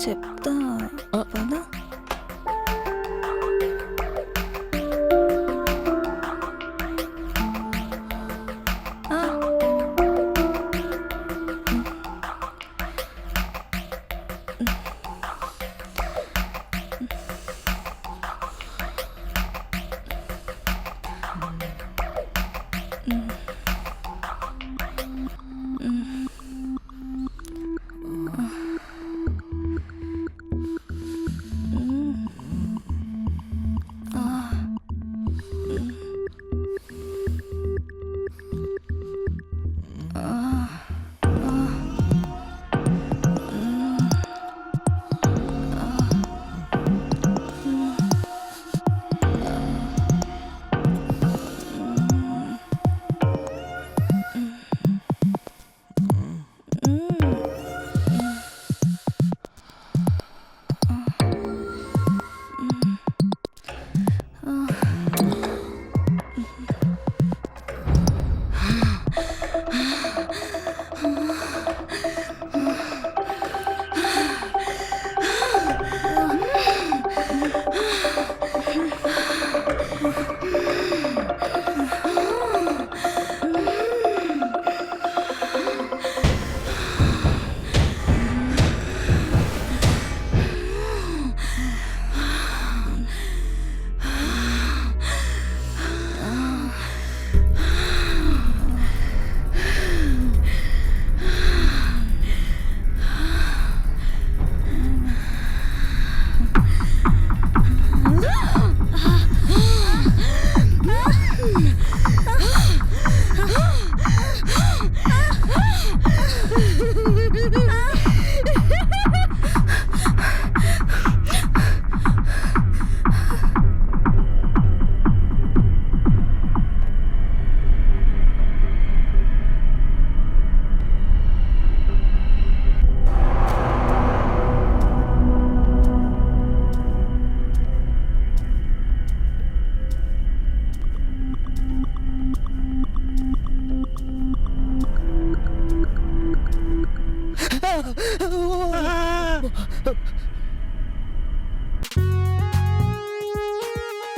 చెప్తా పదా.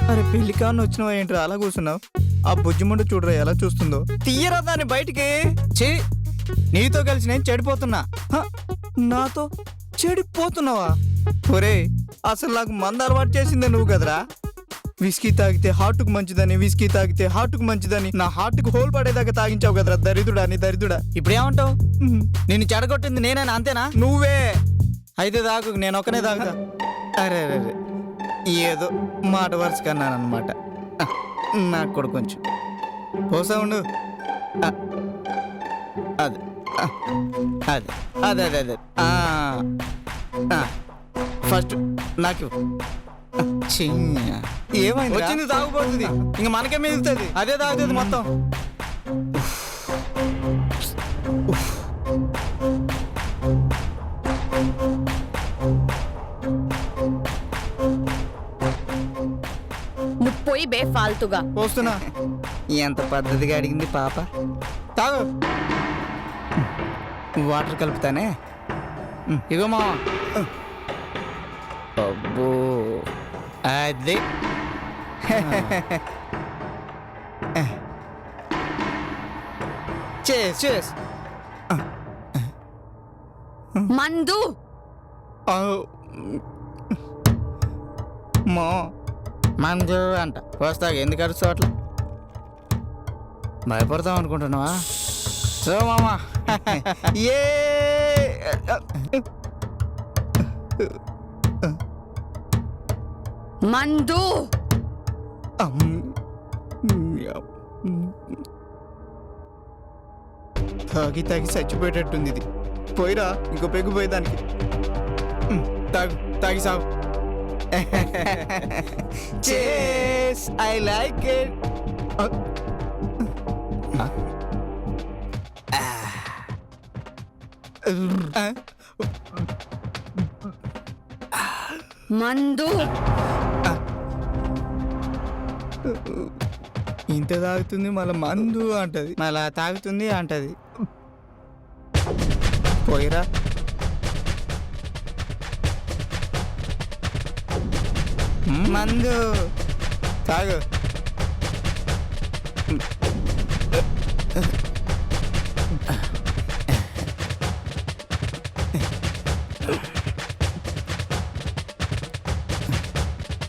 అరే పెళ్లికాన్ని వచ్చినావు ఏంట్రా అలా కూర్చున్నావు? ఆ బుజ్జిముండ చూడరా ఎలా చూస్తుందో. తీయరా దాన్ని బయటికి. చే నీతో కలిసి నేను చెడిపోతున్నా. నాతో చెడిపోతున్నావా? ఒరే అసలు నాకు మంద అలవాటు చేసిందే నువ్వు కదరా. విస్కీ తాగితే హార్ట్కు మంచిదని, విస్కీ తాగితే హార్ట్కు మంచిదని నా హార్ట్కి హోల్ పడేదాకా తాగించావు కదరా దరిద్రుడా. నీ దరిద్రుడా. ఇప్పుడేమంటావు? నిన్ను చెడగొట్టింది నేనేనా? అంతేనా? నువ్వే. అయితే తాగు, నేను ఒక్కనే తాగుతా. అరే అరే అరే ఏదో మాట వరుస కన్నానమాట. నాకు కూడా కొంచెం పోసా ఉండు. అదే అదే అదే అదే అదే ఫస్ట్ నాకు ఏమైంది? వచ్చింది తాగుపోతుంది, ఇంక మనకే మిగులుతుంది. అదే తాగుతుంది మొత్తం. నువ్వు పోయి బే ఫాల్తుగా. వస్తున్నా. ఎంత పద్ధతిగా అడిగింది పాప. తాగు. వాటర్ కలుపుతానే. ఇగో మా అబ్బో అదే చేస్ మందు మా మందు అంట. వస్తా. ఎందుకు అరుస్తావు అట్లా? భయపడతాం అనుకుంటున్నావా? సో మామా ఏ మందు తాగి తాగి చచ్చిపోయేటట్టుంది ఇది. పోయిరా, ఇంకో పెగ్గు పోయేదానికి. తాగు, తాగి సాగు. Cheers, I like it. మందు ఇంత తాగుతుంది మళ్ళీ మందు అంటది, మళ్ళా తాగుతుంది అంటది. పోయిరా. మందు తాగు.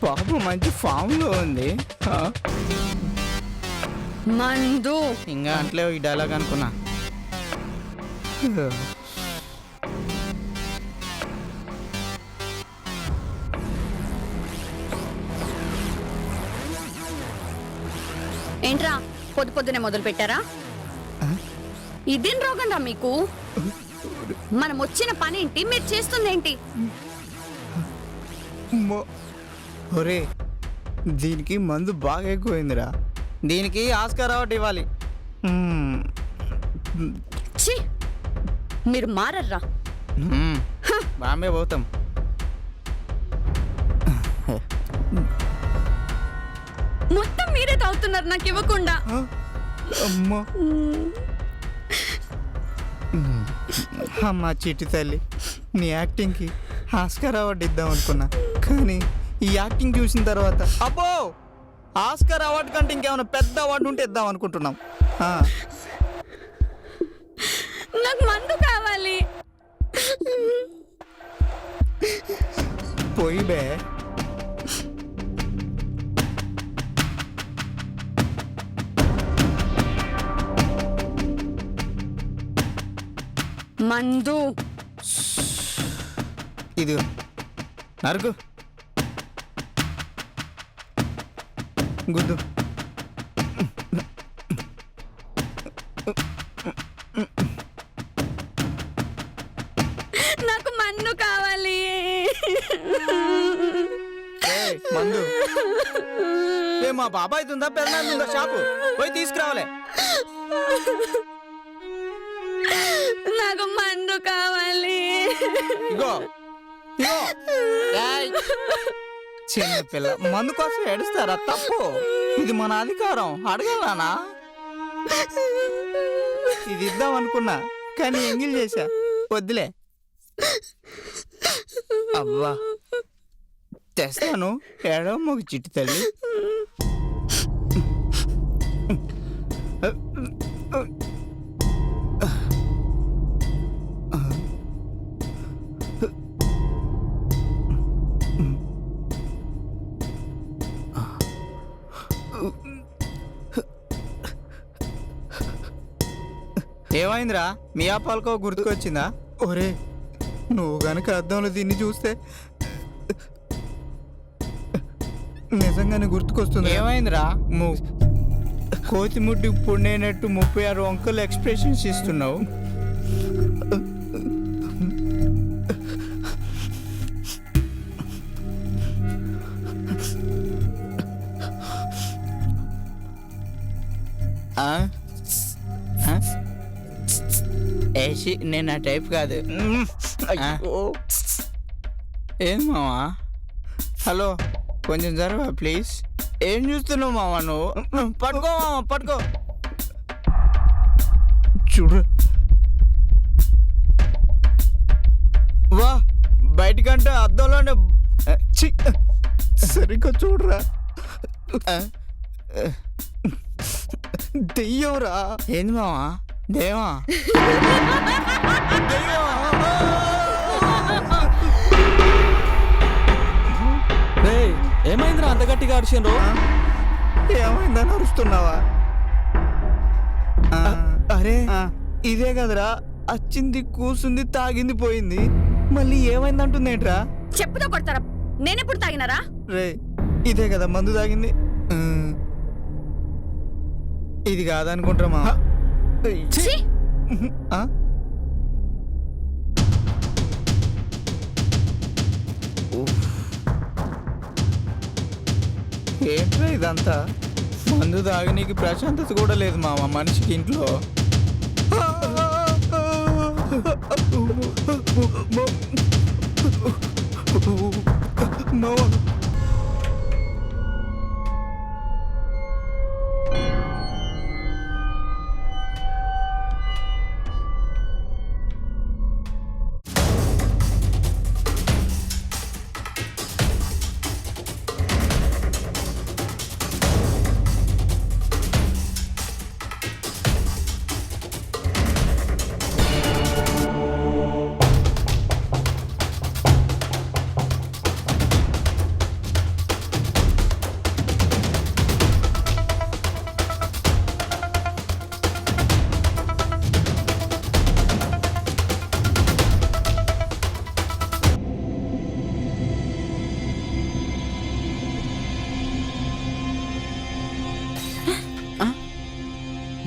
బాబు మంచి ఫామ్ లో ఉంది. మందు. ఇంకా అంటలే ఈ డైలాగ్ అనుకున్నా. ఏంట్రా పొద్దునే మొదలు పెట్టారా? ఇదేం రోగం రా మీకు? మనం వచ్చిన పని ఏంటి, మీరు చేస్తుందేంటి? ఒరే దీనికి మందు బాగా ఎక్కువైందిరా. దీనికి ఆస్కార్ అవార్డు ఇవ్వాలి. ఛీ, మీరు మారర్రా. బాంబే పోతాం. మొత్తం మీరే తాగుతున్నారు నాకు ఇవ్వకుండా. అమ్మా అమ్మా చిట్టి తల్లి, నీ యాక్టింగ్కి ఆస్కార్ అవార్డు ఇద్దాం అనుకున్నా, కానీ ఈ యాక్టింగ్ చూసిన తర్వాత అబ్బో ఆస్కార్ అవార్డు కంటే ఇంకేమైనా పెద్ద అవార్డు ఉంటే ఇద్దాం అనుకుంటున్నాం. నాకు మందు కావాలి. పోయి బే. మందు. ఇది నరుకు గుద్దు. నాకు మందు కావాలి. మందు మా బాబాయ్ ఉందా పెద్దనాన్న ఉందా షాపు పోయి తీసుకురావాలి. నాకు మందు కావాలి. ఇగో ఇగో చిన్న పిల్ల మందు కోసం ఏడుస్తారా? తప్పు. ఇది మన అధికారం, అడగలానా? ఇది ఇద్దాం అనుకున్నా కానీ ఎంగిల్ చేశా. వద్దులే. అవ్వా తెస్తాను, ఏడవమ్మకు చిట్టి తల్లి. ఏమైందిరా? మీ ఆపాలకో గుర్తుకొచ్చిందా? ఒరే నువ్వు గనక అద్దంలో దీన్ని చూస్తే నిజంగానే గుర్తుకొస్తుంది. ఏమైందిరా? కోతిముడ్డి పుండేనట్టు 36 వంకలు ఎక్స్ప్రెషన్స్ ఇస్తున్నావు. ఏసి నేను ఆ టైప్ కాదు. ఏం మావా? హలో కొంచెం జరవా ప్లీజ్. ఏం చూస్తున్నావు మావా నువ్వు? పట్టుకో మావా పట్టుకో. చూడు వా, బయటికంటే అద్దంలోనే సరిగ్గా చూడరా. దెయ్యంరా. ఏంది మావా? దేవా ఏమైందిరా అంత గట్టిగా అరిచిండ్రు? ఏమైందని అరుస్తున్నావా? అరే ఇదే కదరా, వచ్చింది కూసుంది తాగింది పోయింది, మళ్ళీ ఏమైందంటుంది ఏంట్రా? చెప్పుతో కొడతారా? నేనెప్పుడు తాగినారా? రే ఇదే కదా మందు తాగింది. ఇది కాదనుకుంటారా మా? ఏంట్రా ఇదంతా? మందు తాగి నీకు ప్రశాంతత కూడా లేదు మామ మనిషికి ఇంట్లో.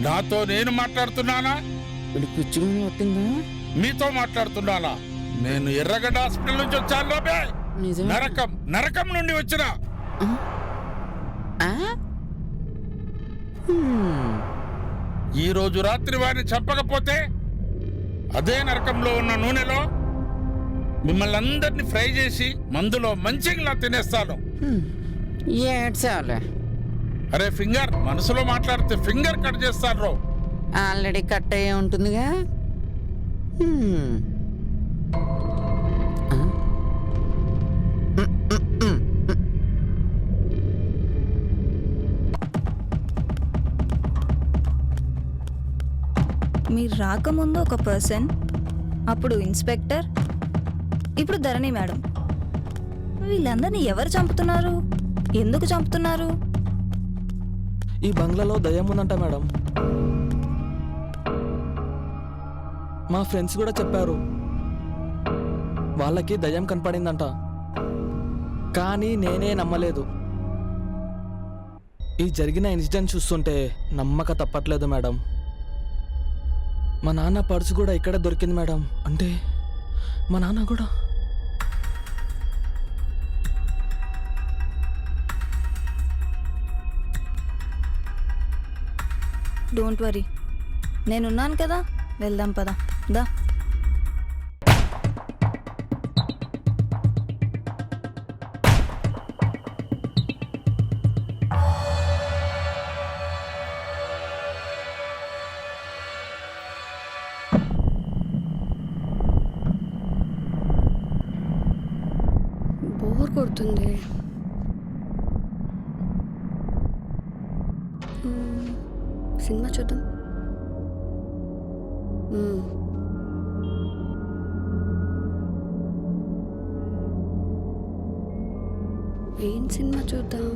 నాతో నేను మాట్లాడుతున్నానా పిచ్చిగా పట్టిందా? మీతో మాట్లాడుతున్నానా? నేను ఎర్రగడ్డ హాస్పిటల్ నుంచి వచ్చాను లోపే. నిజమే. నరకం నుండి వచ్చిన ఆ? హ్మ్. ఈ రోజు రాత్రి వారిని చంపకపోతే అదే నరకంలో ఉన్న నూనెలో మిమ్మల్ని అందరినీ ఫ్రై చేసి మందులో మంచిగా తినేస్తాను. ఏడ్చాలే. అరే ఫింగర్, మనసులో మాట్లాడితే ఫింగర్ కట్ చేస్తాను. ఆల్రెడీ కట్ అయ్యే ఉంటుందిగా. హ్మ్. ఆ? మీరు రాకముందు ఒక పర్సన్, అప్పుడు ఇన్స్పెక్టర్, ఇప్పుడు ధరణి మేడం. వీళ్ళందరినీ ఎవరు చంపుతున్నారు? ఎందుకు చంపుతున్నారు? ఈ బంగ్లాలో దయ్యం ఉందంట మేడం. మా ఫ్రెండ్స్ కూడా చెప్పారు వాళ్ళకి దయ్యం కనపడిందంట, కానీ నేనే నమ్మలేదు. ఈ జరిగిన ఇన్సిడెంట్ చూస్తుంటే నమ్మక తప్పట్లేదు మేడం. మా నాన్న పర్సు కూడా ఇక్కడే దొరికింది మేడం. అంటే మా నాన్న కూడా డోంట్ వరీ, నేనున్నాను కదా. వెళ్దాం పదా. దా. బోర్ కొడుతుంది. సినిమా చూద్దాం. ఏం సినిమా చూద్దాం?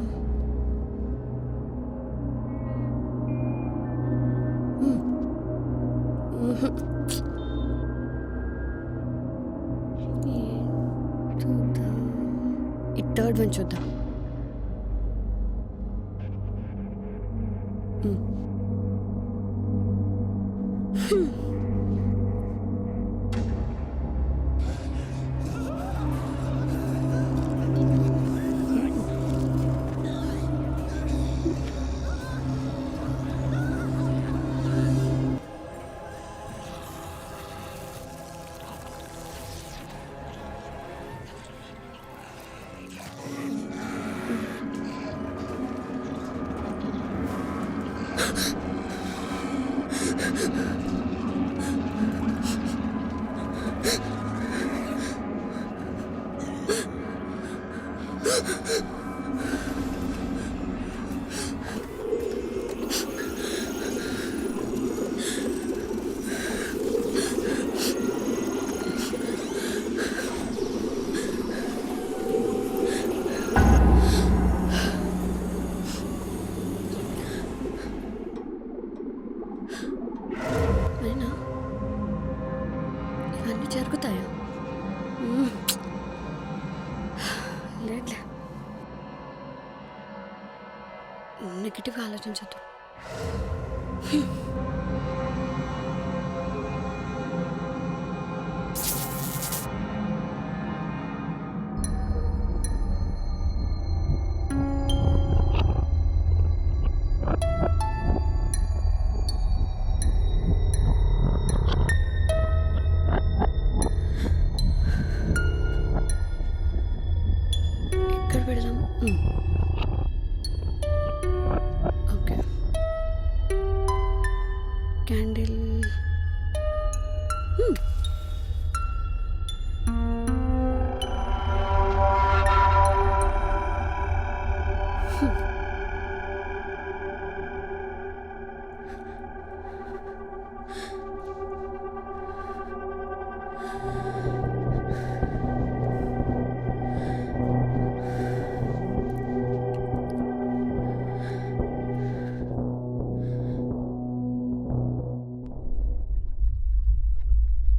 చూద్దాం, ఈ థర్డ్ వన్ చూద్దాం. అయినా ఇవన్నీ జరుగుతాయా? లేట్లే, నెగిటివ్ ఆలోచించద్దు. ఎక్కడ పెడదాం? Okay, candle.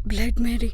Blood Mary.